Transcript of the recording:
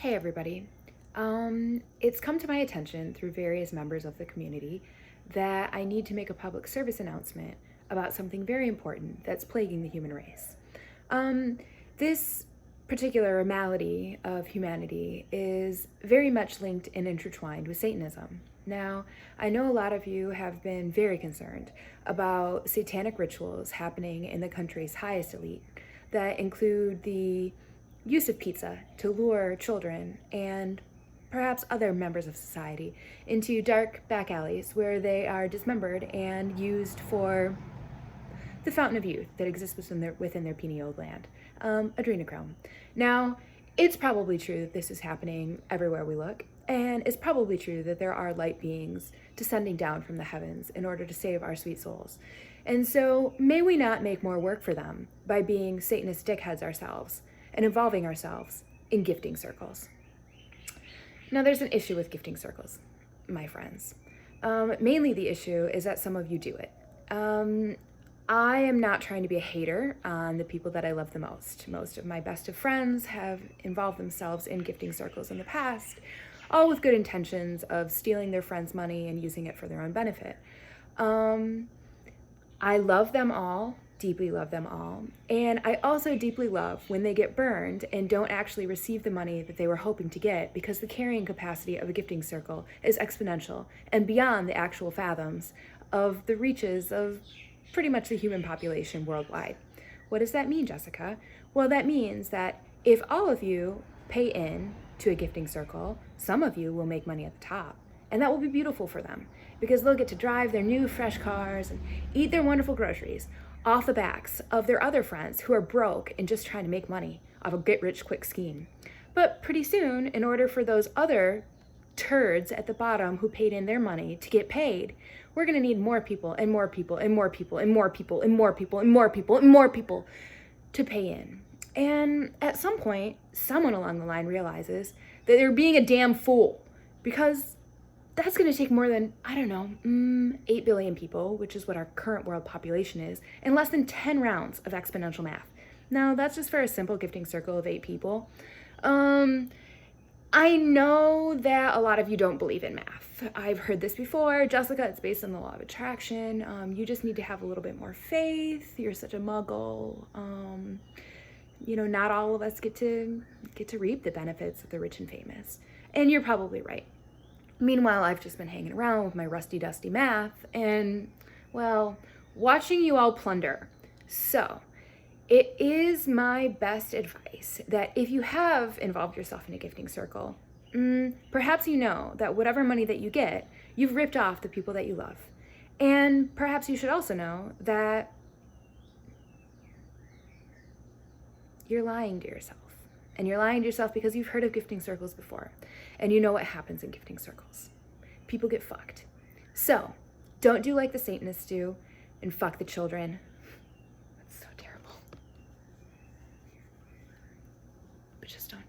Hey everybody. It's come to my attention through various members of the community that I need to make a public service announcement about something very important that's plaguing the human race. This particular malady of humanity is very much linked and intertwined with Satanism. Now, I know a lot of you have been very concerned about satanic rituals happening in the country's highest elite that include the use of pizza to lure children and perhaps other members of society into dark back alleys where they are dismembered and used for the fountain of youth that exists within their pineal gland, adrenochrome. Now, it's probably true that this is happening everywhere we look, and it's probably true that there are light beings descending down from the heavens in order to save our sweet souls. And so, may we not make more work for them by being Satanist dickheads ourselves and involving ourselves in gifting circles. Now, there's an issue with gifting circles, my friends. Mainly the issue is that some of you do it. I am not trying to be a hater on the people that I love the most. Most of my best of friends have involved themselves in gifting circles in the past, all with good intentions of stealing their friends' money and using it for their own benefit. I love them all, deeply love them all, and I also deeply love when they get burned and don't actually receive the money that they were hoping to get, because the carrying capacity of a gifting circle is exponential and beyond the actual fathoms of the reaches of pretty much the human population worldwide. What does that mean, Jessica? Well, that means that if all of you pay in to a gifting circle, some of you will make money at the top. And that will be beautiful for them, because they'll get to drive their new fresh cars and eat their wonderful groceries off the backs of their other friends who are broke and just trying to make money off a get-rich-quick scheme. But pretty soon, in order for those other turds at the bottom who paid in their money to get paid, we're going to need more people and more people and more people and more people and more people and more people and more people to pay in. And at some point, someone along the line realizes that they're being a damn fool, because that's going to take more than, 8 billion people, which is what our current world population is, and less than 10 rounds of exponential math. Now, that's just for a simple gifting circle of 8 people. I know that a lot of you don't believe in math. I've heard this before. Jessica, it's based on the law of attraction. You just need to have a little bit more faith. You're such a muggle. Not all of us get to reap the benefits of the rich and famous. And you're probably right. Meanwhile, I've just been hanging around with my rusty, dusty math and, well, watching you all plunder. So, it is my best advice that if you have involved yourself in a gifting circle, perhaps you know that whatever money that you get, you've ripped off the people that you love. And perhaps you should also know that you're lying to yourself. And you're lying to yourself because you've heard of gifting circles before. And you know what happens in gifting circles. People get fucked. So, don't do like the Satanists do and fuck the children. That's so terrible. But just don't